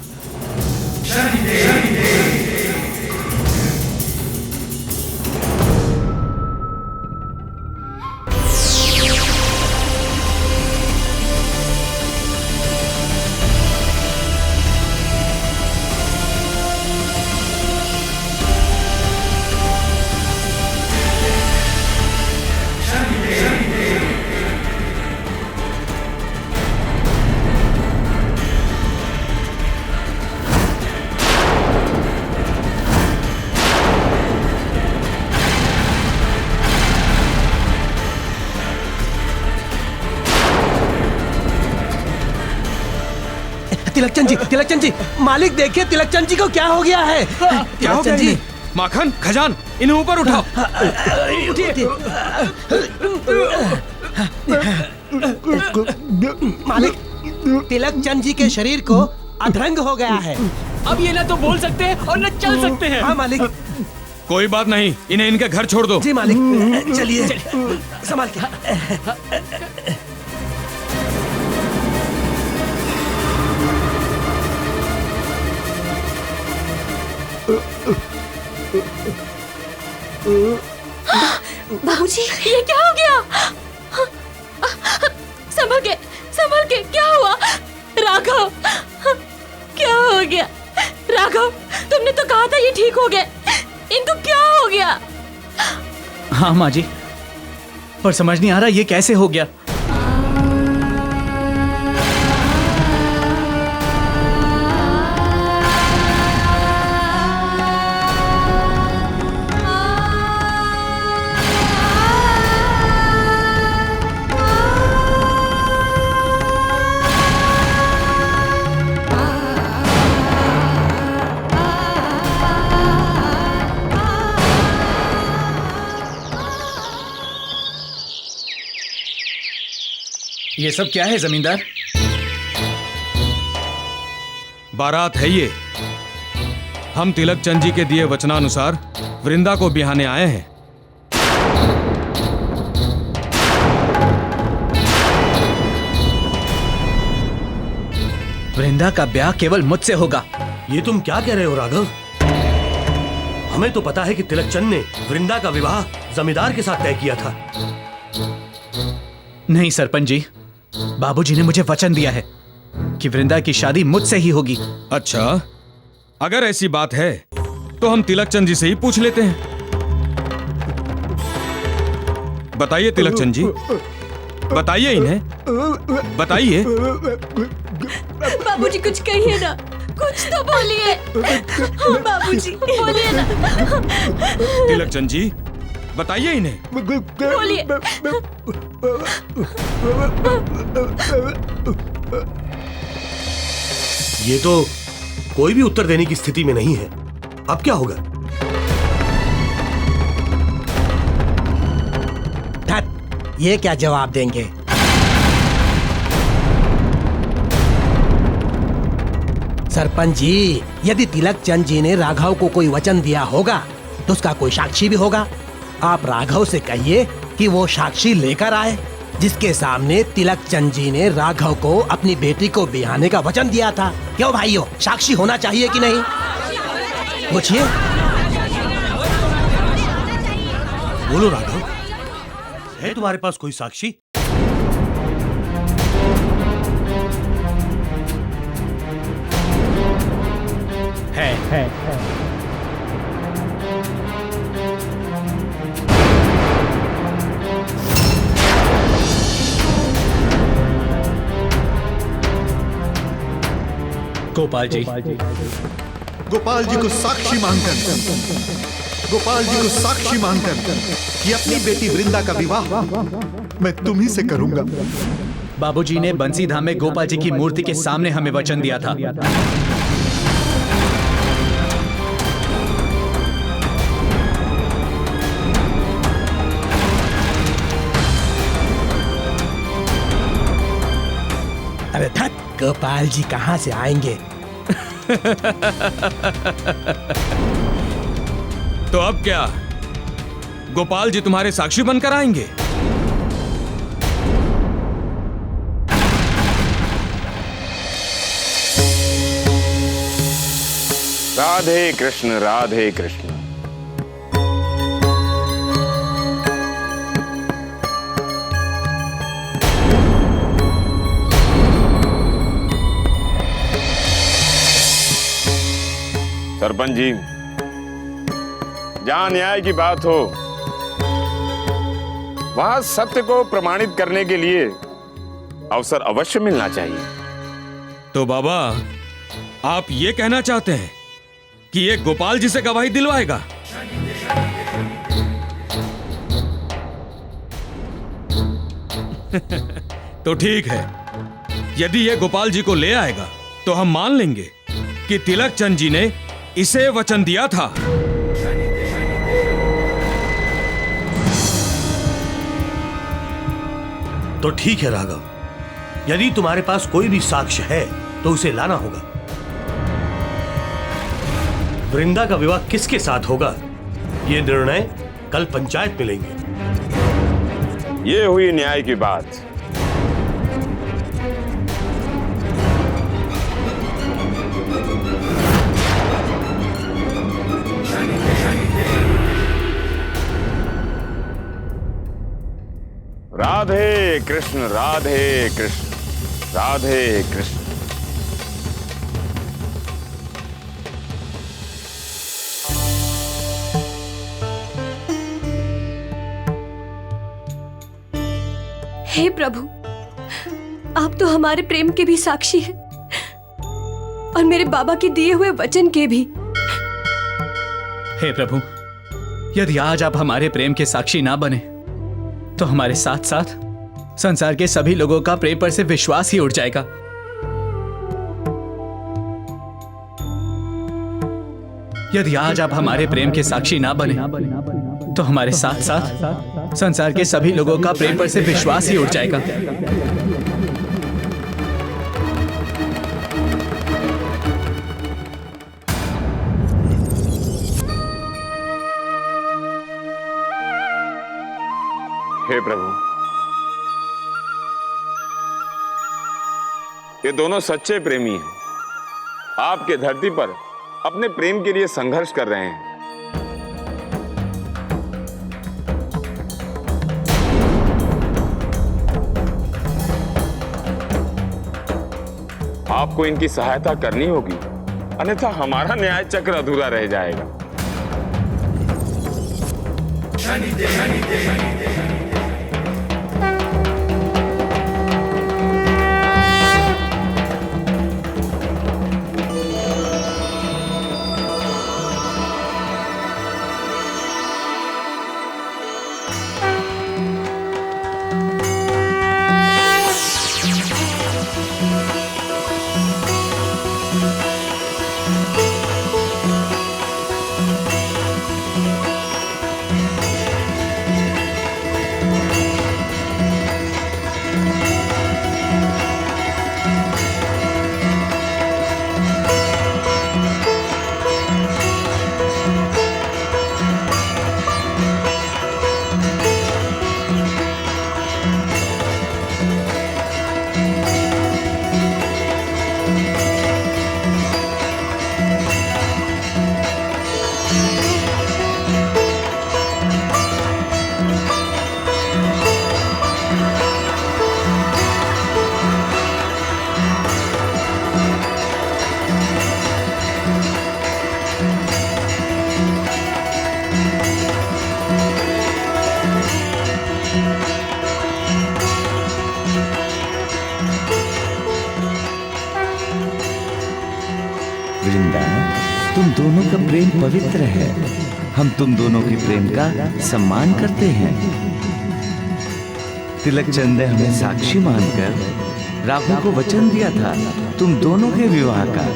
तिलक चंद जी, मालिक देखिए तिलक चंद जी को क्या हो गया है। क्या हो गया जी? माखन, खजान, इन्हें ऊपर उठाओ। मालिक, तिलक चंद जी के शरीर को अधरंग हो गया है। अब ये ना तो बोल सकते हैं और न चल सकते हैं। हाँ मालिक। कोई बात नहीं, इन्हें इनके घर छोड़ दो। जी मालिक, चलिए संभाल के। बाबूजी, ये क्या हो गया? संभल के, क्या हुआ? राघव, क्या हो गया? राघव, तुमने तो कहा था ये ठीक हो गए, इनको क्या हो गया? हाँ माँ जी, पर समझ नहीं आ रहा ये कैसे हो गया। ये सब क्या है जमींदार? बारात है ये। हम तिलक चंद जी के दिए वचनानुसार वृंदा को बिहाने आए हैं। वृंदा का ब्याह केवल मुझसे होगा। ये तुम क्या कह रहे हो राघव? हमें तो पता है कि तिलक चंद ने वृंदा का विवाह जमींदार के साथ तय किया था। नहीं सरपंच जी, बाबूजी ने मुझे वचन दिया है कि वृंदा की शादी मुझसे ही होगी। अच्छा, अगर ऐसी बात है तो हम तिलकचंद जी से ही पूछ लेते हैं। बताइए तिलकचंद जी, बताइए इन्हें, बताइए। बाबूजी कुछ कहिए ना, कुछ तो बोलिए। बाबूजी बोलिए ना। तिलकचंद जी, बताइए इन्हें। बोलिए। ये तो कोई भी उत्तर देने की स्थिति में नहीं है। अब क्या होगा? ये क्या जवाब देंगे? सरपंच जी, यदि तिलकचंद जी ने राघव को कोई वचन दिया होगा तो उसका कोई साक्षी भी होगा। आप राघव से कहिए कि वो साक्षी लेकर आए जिसके सामने तिलकचंद जी ने राघव को अपनी बेटी को ब्याहने का वचन दिया था। क्यों भाइयों, साक्षी होना चाहिए कि नहीं? पूछिए। बोलो राघव, है तुम्हारे पास कोई साक्षी? है। गोपाल जी, गोपाल जी को साक्षी मानकर, गोपाल जी को साक्षी मानकर कि अपनी बेटी वृंदा का विवाह मैं तुम्ही से करूंगा। बाबूजी ने बंसी धाम में गोपाल जी की मूर्ति के सामने हमें वचन दिया था। अरे धत, गोपाल जी कहाँ से आएंगे? तो अब क्या गोपाल जी तुम्हारे साक्षी बनकर आएंगे? राधे कृष्ण, राधे कृष्ण। सरपंच जी, जहां न्याय की बात हो वहां सत्य को प्रमाणित करने के लिए अवसर अवश्य मिलना चाहिए। तो बाबा, आप ये कहना चाहते हैं कि ये गोपाल जी से गवाही दिलवाएगा? तो ठीक है, यदि ये गोपाल जी को ले आएगा तो हम मान लेंगे कि तिलकचंद जी ने इसे वचन दिया था। तो ठीक है राघव, यदि तुम्हारे पास कोई भी साक्ष्य है तो उसे लाना होगा। वृंदा का विवाह किसके साथ होगा, यह निर्णय कल पंचायत में लेंगे। ये हुई न्याय की बात। राधे कृष्ण, राधे कृष्ण, राधे कृष्ण। हे प्रभु, आप तो हमारे प्रेम के भी साक्षी हैं और मेरे बाबा के दिए हुए वचन के भी। हे प्रभु, यदि आज आप हमारे प्रेम के साक्षी ना बने तो हमारे साथ साथ संसार के सभी लोगों का प्रेम पर से विश्वास ही उठ जाएगा। यदि आज आप हमारे प्रेम के साक्षी ना बने तो हमारे साथ साथ संसार के सभी लोगों का प्रेम पर से विश्वास ही उठ जाएगा। हे प्रभु, ये दोनों सच्चे प्रेमी हैं। आपके धरती पर अपने प्रेम के लिए संघर्ष कर रहे हैं। आपको इनकी सहायता करनी होगी, अन्यथा हमारा न्याय चक्र अधूरा रह जाएगा। वृंदा, तुम दोनों का प्रेम पवित्र है। हम तुम दोनों के प्रेम का सम्मान करते हैं। तिलक चंद ने हमें साक्षी मानकर राघव को वचन दिया था तुम दोनों के विवाह का।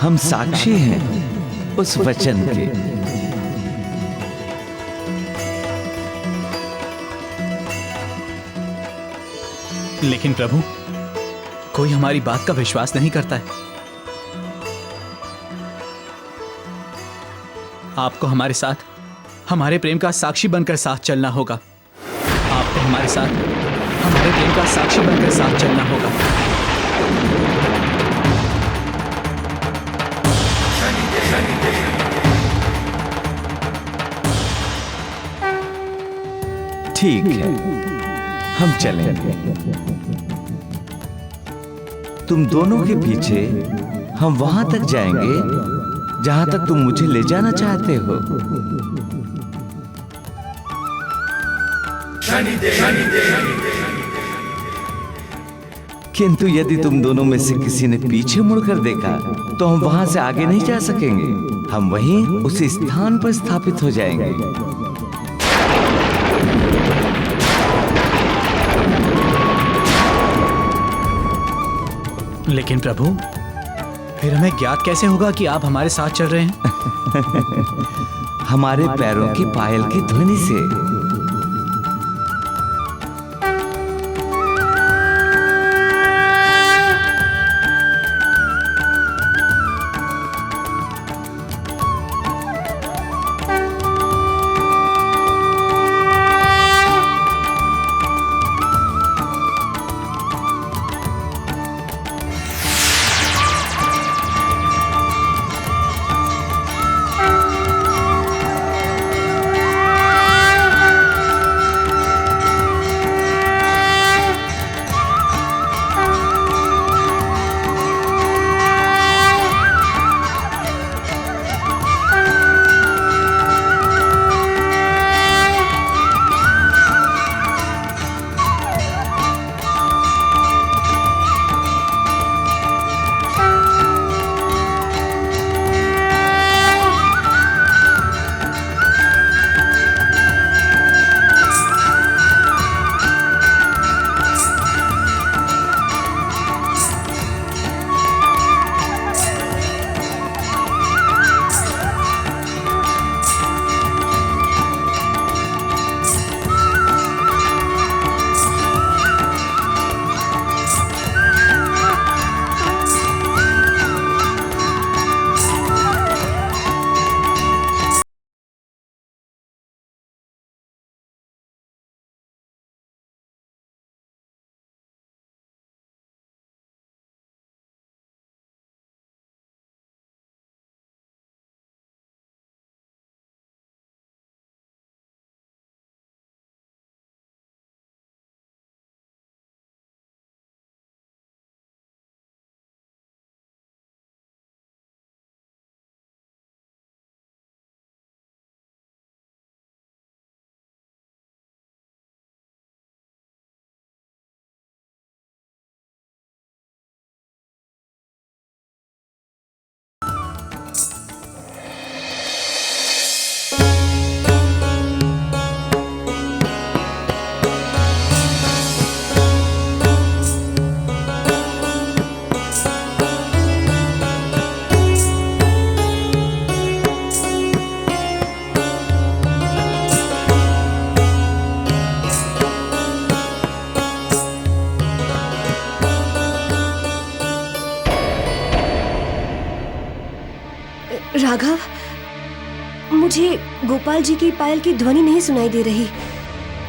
हम साक्षी हैं उस वचन के। लेकिन प्रभु, कोई हमारी बात का विश्वास नहीं करता है। आपको हमारे साथ हमारे प्रेम का साक्षी बनकर साथ चलना होगा। आपको हमारे साथ हमारे प्रेम का साक्षी बनकर साथ चलना होगा। ठीक है, हम चलेंगे। तुम दोनों के पीछे हम वहां तक जाएंगे जहां तक तुम मुझे ले जाना चाहते हो। किंतु यदि तुम दोनों में से किसी ने पीछे मुड़कर देखा तो हम वहां से आगे नहीं जा सकेंगे। हम वहीं उसी स्थान पर स्थापित हो जाएंगे। लेकिन प्रभु, फिर हमें ज्ञात कैसे होगा कि आप हमारे साथ चल रहे हैं? हमारे पैरों की पायल की ध्वनि से। राघव, मुझे गोपाल जी की पायल की ध्वनि नहीं सुनाई दे रही।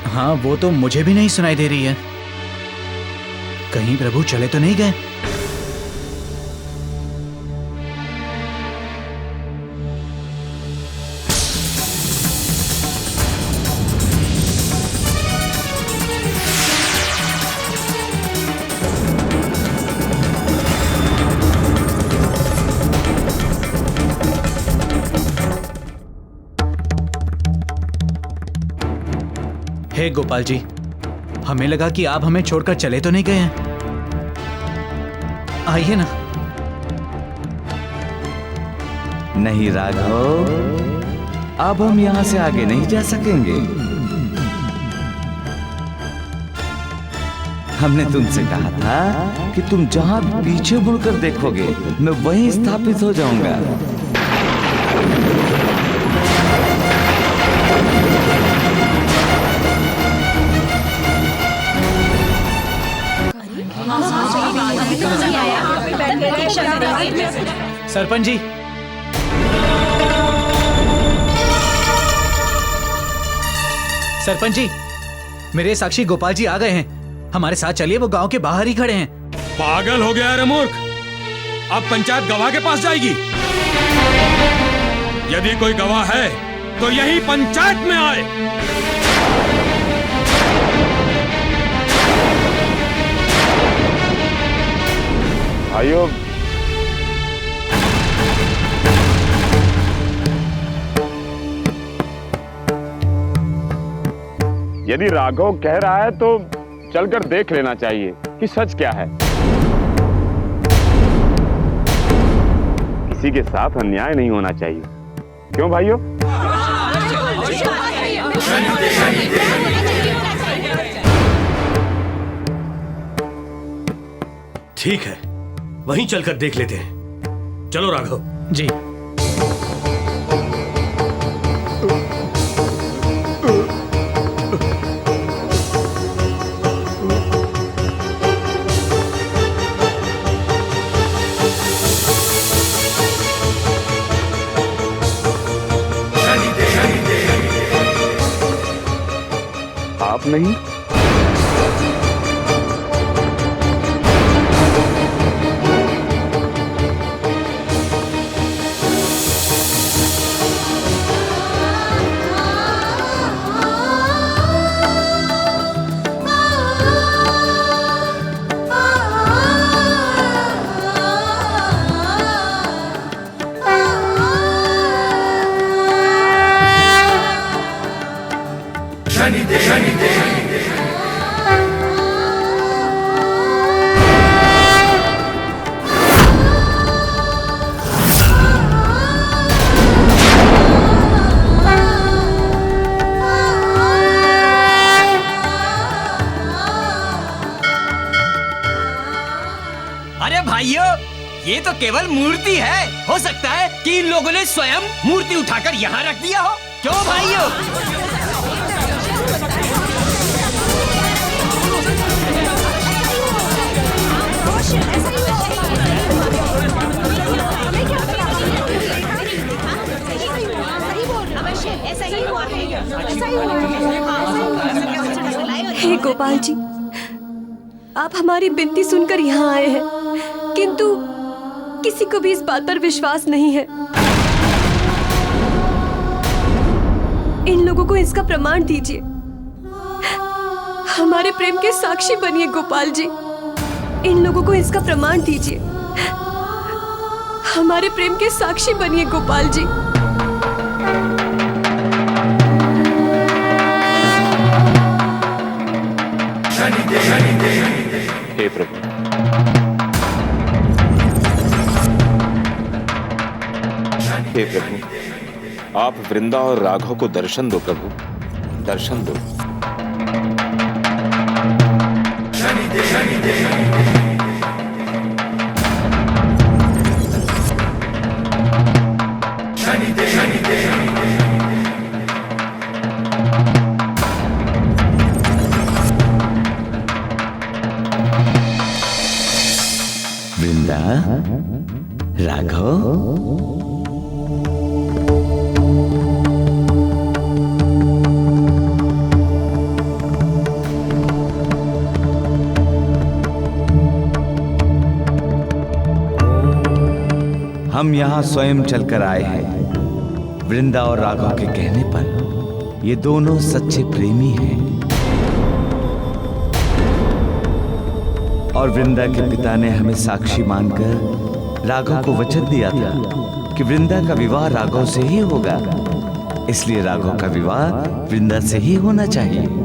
हाँ, वो तो मुझे भी नहीं सुनाई दे रही है। कहीं प्रभु चले तो नहीं गए? हे गोपाल जी, हमें लगा कि आप हमें छोड़कर चले तो नहीं गए हैं। आइए ना। नहीं राघव, अब हम यहाँ से आगे नहीं जा सकेंगे। हमने तुमसे कहा था कि तुम जहाँ पीछे मुड़कर देखोगे मैं वहीं स्थापित हो जाऊंगा। सरपंच जी, सरपंच जी, मेरे साक्षी गोपाल जी आ गए हैं। हमारे साथ चलिए, वो गांव के बाहर ही खड़े हैं। पागल हो गया रे मूर्ख, अब पंचायत गवाह के पास जाएगी। यदि कोई गवाह है तो यही पंचायत में आए। भाइयों, यदि राघव कह रहा है तो चलकर देख लेना चाहिए कि सच क्या है। किसी के साथ अन्याय नहीं होना चाहिए, क्यों भाइयों? ठीक है, वहीं चलकर देख लेते हैं। चलो राघव जी। आप नहीं? अरे भाइयों, ये तो केवल मूर्ति है। हो सकता है कि इन लोगों ने स्वयं मूर्ति उठाकर यहाँ रख दिया हो। क्यों भाइयों? हे गोपाल जी, आप हमारी विनती सुनकर यहाँ आए हैं, किंतु किसी को भी इस बात पर विश्वास नहीं है। इन लोगों को इसका प्रमाण दीजिए। हमारे प्रेम के साक्षी बनिए गोपाल जी। इन लोगों को इसका प्रमाण दीजिए। हमारे प्रेम के साक्षी बनिए गोपाल जी। हे प्रभु, हे प्रभु, आप वृंदा और राघव को दर्शन दो प्रभु, दर्शन दो। वृंदा, राघव, हम यहाँ स्वयं चलकर आए हैं। वृंदा और राघव के कहने पर ये दोनों सच्चे प्रेमी हैं। और वृंदा के पिता ने हमें साक्षी मानकर राघव को वचन दिया था कि वृंदा का विवाह राघव से ही होगा। इसलिए राघव का विवाह वृंदा से ही होना चाहिए।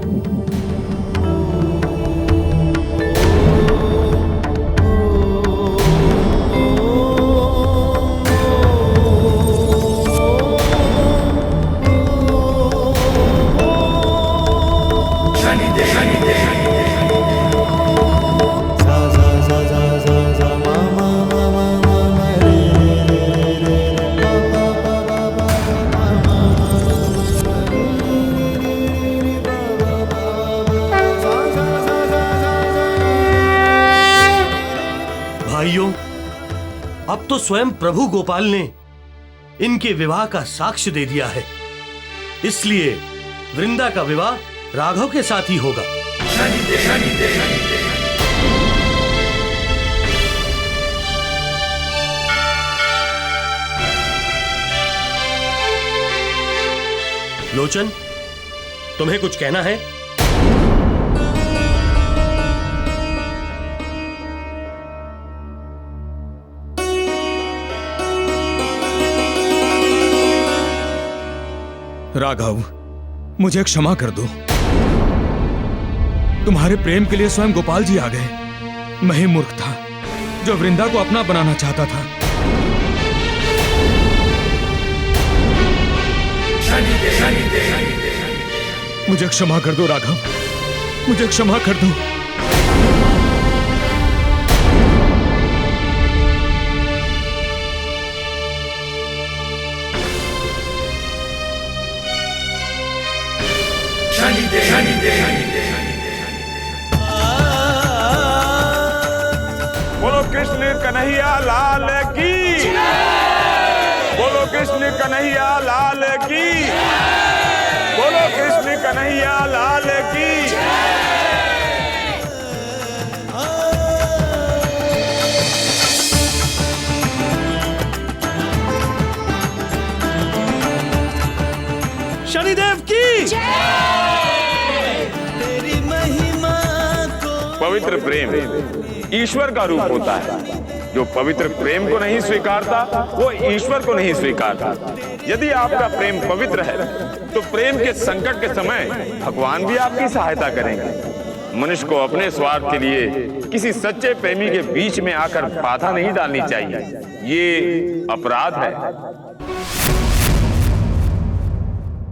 भाइयों, अब तो स्वयं प्रभु गोपाल ने इनके विवाह का साक्ष्य दे दिया है। इसलिए वृंदा का विवाह राघव के साथ ही होगा। लोचन, तुम्हें कुछ कहना है? राघव, मुझे क्षमा कर दो। तुम्हारे प्रेम के लिए स्वयं गोपाल जी आ गए। मैं ही मूर्ख था जो वृंदा को अपना बनाना चाहता था। मुझे क्षमा कर दो राघव, मुझे क्षमा कर दो। बोलो कृष्ण कन्हैया लाल की, बोलो कृष्ण कन्हैया लाल की, बोलो कृष्ण कन्हैया लाल की। शनिदेव की पवित्र प्रेम ईश्वर का रूप होता है। जो पवित्र प्रेम को नहीं स्वीकारता वो ईश्वर को नहीं स्वीकारता। यदि आपका प्रेम पवित्र है तो प्रेम के संकट के समय भगवान भी आपकी सहायता करेंगे। मनुष्य को अपने स्वार्थ के लिए किसी सच्चे प्रेमी के बीच में आकर बाधा नहीं डालनी चाहिए। ये अपराध है।